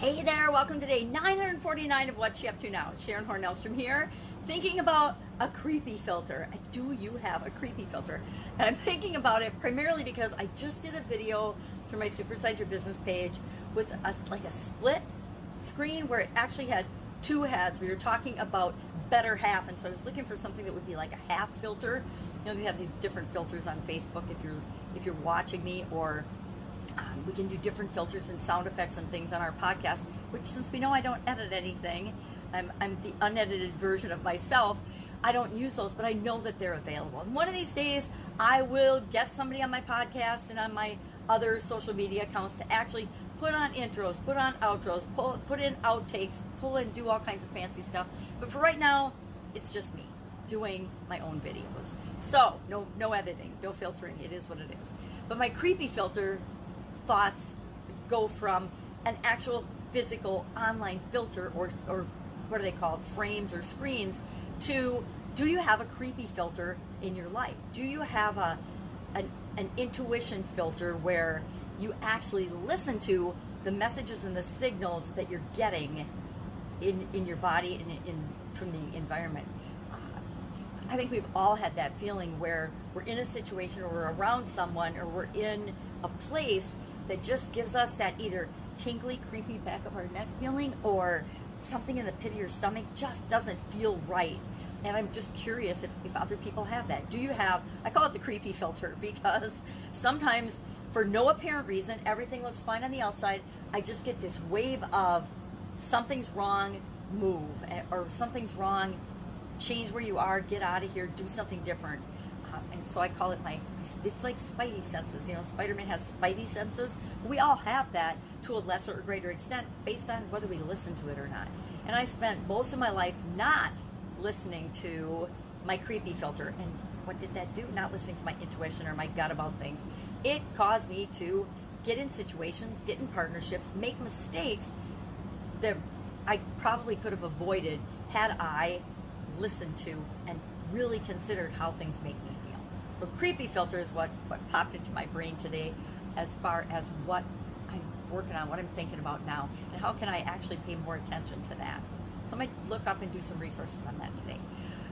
Hey there, welcome to day 949 of What's She Up To Now. Sharon Horne-Ellstrom here, thinking about a creepy filter. Do you have a creepy filter? And I'm thinking about it primarily because I just did a video through my Supersize Your Business page with a split screen where it actually had two heads. We were talking about better half, and so I was looking for something that would be like a half filter. You know, we have these different filters on Facebook if you're watching me, or we can do different filters and sound effects and things on our podcast, which, since we know I don't edit anything, I'm the unedited version of myself, I don't use those, but I know that they're available. And one of these days, I will get somebody on my podcast and on my other social media accounts to actually put on intros, put on outros, put in outtakes, pull in, do all kinds of fancy stuff. But for right now, it's just me doing my own videos. So, no editing, no filtering, it is what it is. But my creepy filter thoughts go from an actual physical online filter, or what are they called, frames or screens, to, do you have a creepy filter in your life? Do you have an intuition filter where you actually listen to the messages and the signals that you're getting in your body and from the environment? I think we've all had that feeling where we're in a situation, or we're around someone, or we're in a place that just gives us that either tingly, creepy back of our neck feeling, or something in the pit of your stomach just doesn't feel right. And I'm just curious if other people have that. Do you have, I call it the creepy filter, because sometimes for no apparent reason, everything looks fine on the outside, I just get this wave of something's wrong, move, or something's wrong, change where you are, get out of here, do something different. And so I call it it's like spidey senses. You know, Spider-Man has spidey senses. We all have that to a lesser or greater extent based on whether we listen to it or not. And I spent most of my life not listening to my creepy filter. And what did that do? Not listening to my intuition or my gut about things. It caused me to get in situations, get in partnerships, make mistakes that I probably could have avoided had I listened to and really considered how things make me feel. But creepy filter is what popped into my brain today, as far as what I'm working on, what I'm thinking about now, and how can I actually pay more attention to that. So I'm going to look up and do some resources on that today.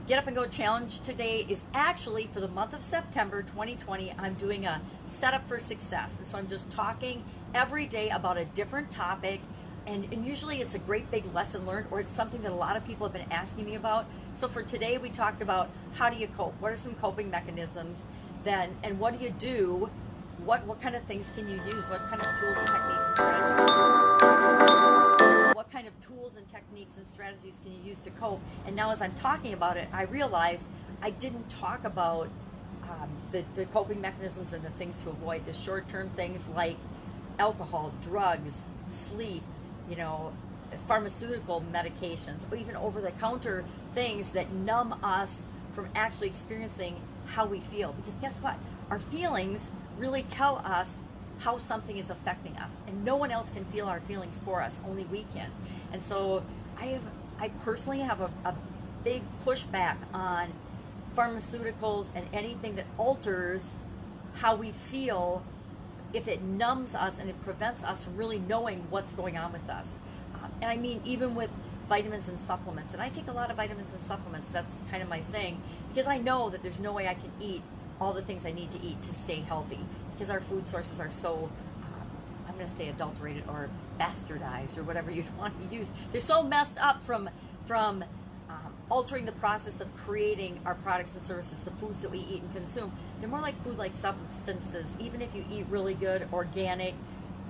Get Up and Go Challenge today is actually for the month of September 2020. I'm doing a setup for success. And so I'm just talking every day about a different topic. And usually it's a great big lesson learned, or it's something that a lot of people have been asking me about. So for today, we talked about how do you cope? What are some coping mechanisms then? And what do you do? What kind of things can you use? What kind of tools and techniques and strategies? What kind of tools and techniques and strategies can you use to cope? And now as I'm talking about it, I realized I didn't talk about the coping mechanisms and the things to avoid, the short-term things like alcohol, drugs, sleep, you know, pharmaceutical medications, or even over-the-counter things that numb us from actually experiencing how we feel. Because guess what? Our feelings really tell us how something is affecting us, and no one else can feel our feelings for us, only we can. And so I personally have a big pushback on pharmaceuticals and anything that alters how we feel, if it numbs us and it prevents us from really knowing what's going on with us. And I mean, even with vitamins and supplements, and I take a lot of vitamins and supplements, that's kind of my thing, because I know that there's no way I can eat all the things I need to eat to stay healthy, because our food sources are so, I'm going to say adulterated or bastardized, or whatever you want to use. They're so messed up from altering the process of creating our products and services, the foods that we eat and consume. They're more like food-like substances. Even if you eat really good organic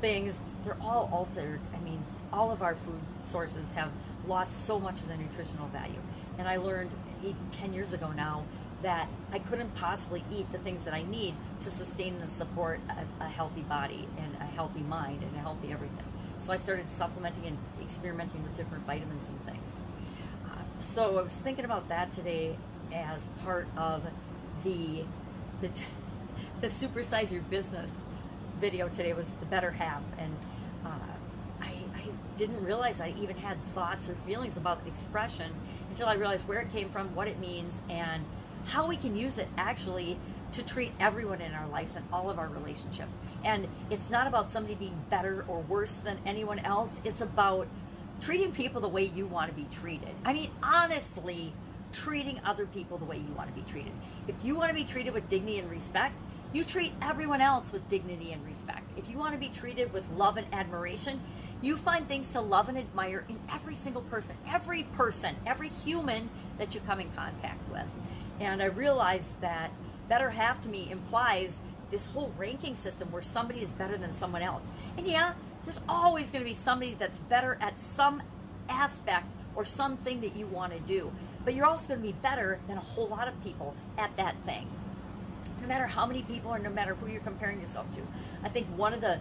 things, they're all altered. I mean, all of our food sources have lost so much of their nutritional value. And I learned 10 years ago now that I couldn't possibly eat the things that I need to sustain and support a healthy body and a healthy mind and a healthy everything. So I started supplementing and experimenting with different vitamins and things. So I was thinking about that today as part of the Supersize Your Business video today. Was the better half, and I didn't realize I even had thoughts or feelings about the expression until I realized where it came from, what it means, and how we can use it actually to treat everyone in our lives and all of our relationships. And it's not about somebody being better or worse than anyone else. It's about treating people the way you want to be treated. I mean, honestly, treating other people the way you want to be treated. If you want to be treated with dignity and respect, you treat everyone else with dignity and respect. If you want to be treated with love and admiration, you find things to love and admire in every single person, every human that you come in contact with. And I realized that better half to me implies this whole ranking system where somebody is better than someone else. And yeah, there's always going to be somebody that's better at some aspect or something that you want to do. But you're also going to be better than a whole lot of people at that thing. No matter how many people or no matter who you're comparing yourself to. I think one of the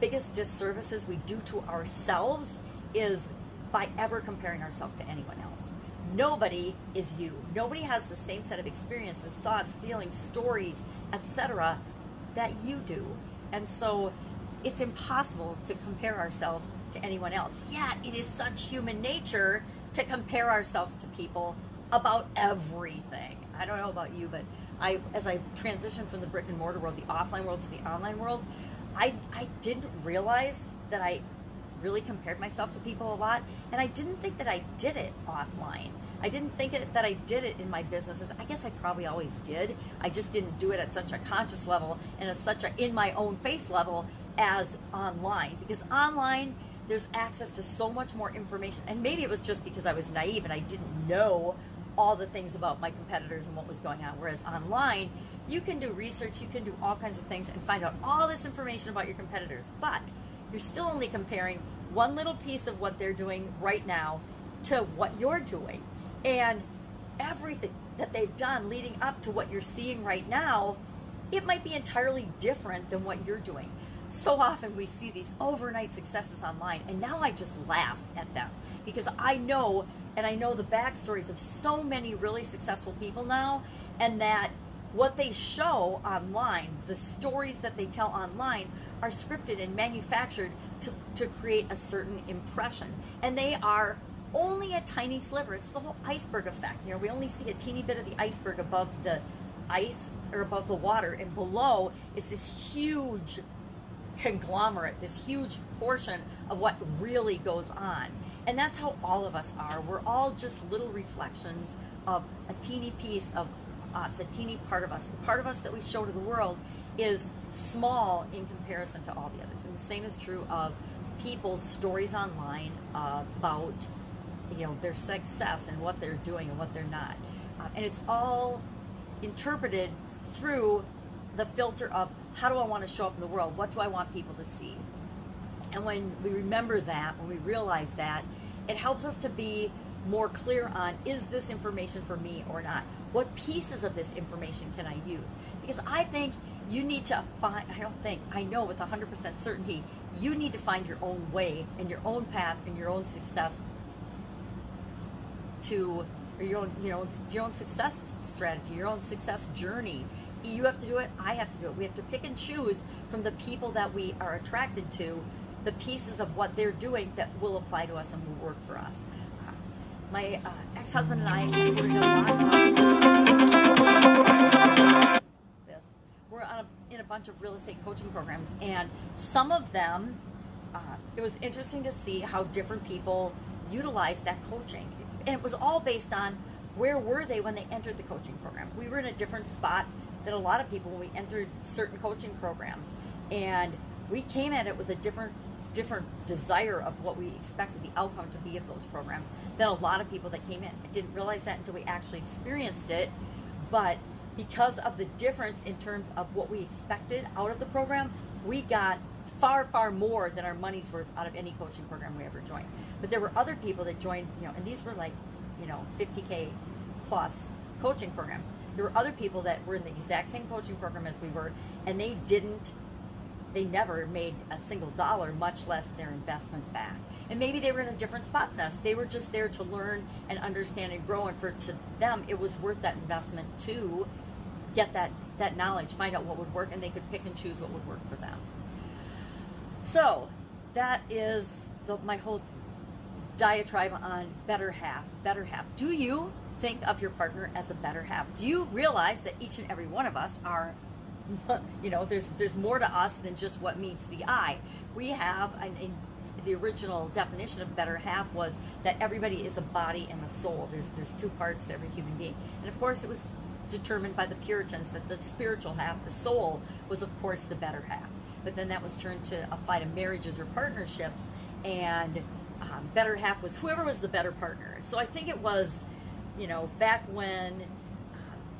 biggest disservices we do to ourselves is by ever comparing ourselves to anyone else. Nobody is you. Nobody has the same set of experiences, thoughts, feelings, stories, etc. that you do. And so it's impossible to compare ourselves to anyone else. Yeah, it is such human nature to compare ourselves to people about everything. I don't know about you, but as I transitioned from the brick and mortar world, the offline world to the online world, I didn't realize that I really compared myself to people a lot, and I didn't think that I did it offline. I didn't think that I did it in my businesses. I guess I probably always did. I just didn't do it at such a conscious level and at such a in my own face level as online, because online there's access to so much more information. And maybe it was just because I was naive and I didn't know all the things about my competitors and what was going on. Whereas online, you can do research, you can do all kinds of things and find out all this information about your competitors. But you're still only comparing one little piece of what they're doing right now to what you're doing. And everything that they've done leading up to what you're seeing right now, it might be entirely different than what you're doing. So often we see these overnight successes online, and now I just laugh at them because I know the backstories of so many really successful people now, and that what they show online, the stories that they tell online, are scripted and manufactured to create a certain impression. And they are only a tiny sliver. It's the whole iceberg effect. You know, we only see a teeny bit of the iceberg above the ice or above the water, and below is this huge conglomerate, this huge portion of what really goes on. And that's how all of us are. We're all just little reflections of a teeny piece of us, a teeny part of us. The part of us that we show to the world is small in comparison to all the others. And the same is true of people's stories online about, you know, their success and what they're doing and what they're not. And it's all interpreted through the filter of, how do I want to show up in the world? What do I want people to see? And when we remember that, when we realize that, it helps us to be more clear on, is this information for me or not? What pieces of this information can I use? Because I think you need to find, I know with 100% certainty, you need to find your own way and your own path and your own success to, or your own success strategy, your own success journey. You have to do it, I have to do it. We have to pick and choose from the people that we are attracted to, the pieces of what they're doing that will apply to us and will work for us. My ex-husband and I were in a lot of we're in a bunch of real estate coaching programs, and some of them, it was interesting to see how different people utilized that coaching. And it was all based on where were they when they entered the coaching program. We were in a different spot than a lot of people when we entered certain coaching programs, and we came at it with a different desire of what we expected the outcome to be of those programs than a lot of people that came in. I didn't realize that until we actually experienced it, but because of the difference in terms of what we expected out of the program, we got far, far more than our money's worth out of any coaching program we ever joined. But there were other people that joined, and these were like, $50K plus coaching programs. There were other people that were in the exact same coaching program as we were, and they never made a single dollar, much less their investment back. And maybe they were in a different spot than us. They were just there to learn and understand and grow, and to them, it was worth that investment to get that knowledge, find out what would work, and they could pick and choose what would work for them. So that is my whole diatribe on better half. Better half. Do you think of your partner as a better half? Do you realize that each and every one of us are you know, there's more to us than just what meets the eye. We have the original definition of better half was that everybody is a body and a soul. There's two parts to every human being, and of course it was determined by the Puritans that the spiritual half, the soul, was of course the better half. But then that was turned to apply to marriages or partnerships, and better half was whoever was the better partner. So I think it was, you know, back when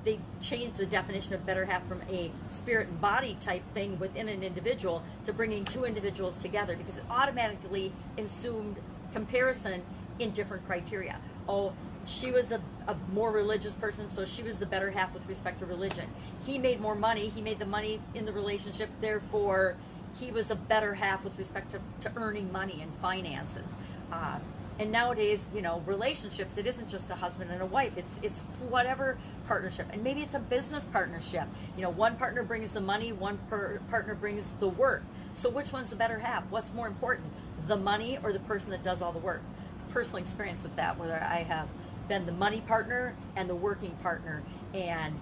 they changed the definition of better half from a spirit and body type thing within an individual to bringing two individuals together, because it automatically assumed comparison in different criteria. Oh, she was a more religious person, so she was the better half with respect to religion. He made more money, he made the money in the relationship, therefore he was a better half with respect to earning money and finances. And nowadays, you know, relationships, it isn't just a husband and a wife, it's whatever partnership. And maybe it's a business partnership. You know, one partner brings the money, one partner brings the work. So which one's the better half? What's more important, the money or the person that does all the work? Personal experience with that, whether I have been the money partner and the working partner, and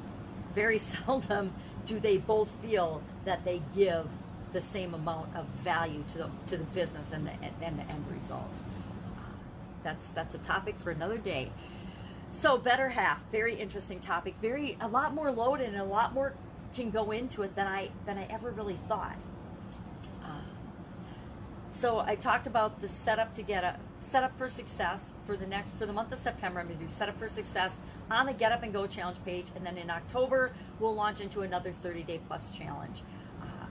very seldom do they both feel that they give the same amount of value to the business and the end results. That's a topic for another day. So better half, very interesting topic, a lot more loaded, and a lot more can go into it than I ever really thought. So I talked about the setup for success for the month of September. I'm going to do setup for success on the Get Up and Go challenge page, and then in October we'll launch into another 30-day plus challenge.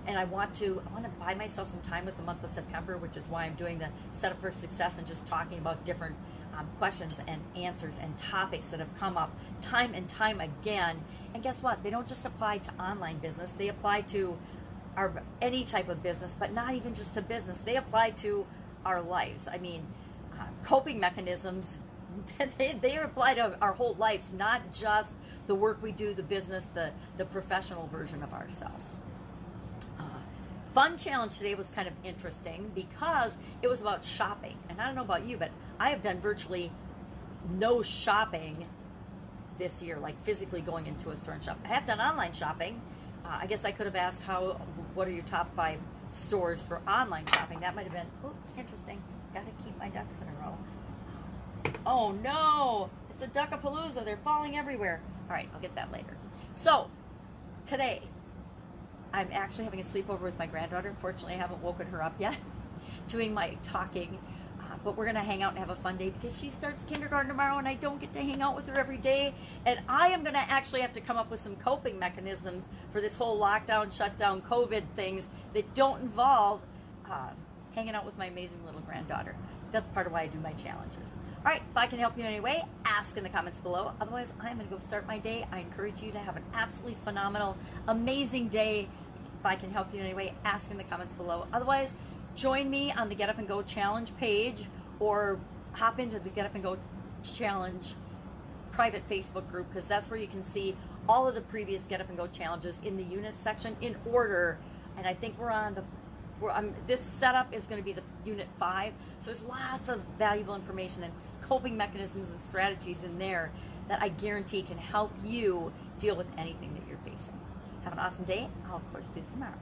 And I want to buy myself some time with the month of September, which is why I'm doing the setup for success and just talking about different questions and answers and topics that have come up time and time again. And guess what? They don't just apply to online business. They apply to any type of business, but not even just to business. They apply to our lives. I mean, coping mechanisms, they apply to our whole lives, not just the work we do, the business, the professional version of ourselves. Fun challenge today was kind of interesting because it was about shopping. And I don't know about you, but I have done virtually no shopping this year, like physically going into a store and shop. I have done online shopping. I guess I could have asked what are your top 5 stores for online shopping? That might have been, oops, interesting. Got to keep my ducks in a row. Oh no, it's a duckapalooza. They're falling everywhere. All right, I'll get that later. So today, I'm actually having a sleepover with my granddaughter. Fortunately, I haven't woken her up yet doing my talking, but we're going to hang out and have a fun day because she starts kindergarten tomorrow and I don't get to hang out with her every day. And I am going to actually have to come up with some coping mechanisms for this whole lockdown, shutdown, COVID things that don't involve hanging out with my amazing little granddaughter. That's part of why I do my challenges. All right, if I can help you in any way, ask in the comments below. Otherwise, I'm going to go start my day. I encourage you to have an absolutely phenomenal, amazing day. If I can help you in any way, ask in the comments below. Otherwise, join me on the Get Up and Go challenge page, or hop into the Get Up and Go challenge private Facebook group, because that's where you can see all of the previous Get Up and Go challenges in the units section in order. And I think this setup is going to be the unit 5. So there's lots of valuable information and coping mechanisms and strategies in there that I guarantee can help you deal with anything that you're facing. Have an awesome day. I'll, of course, be tomorrow.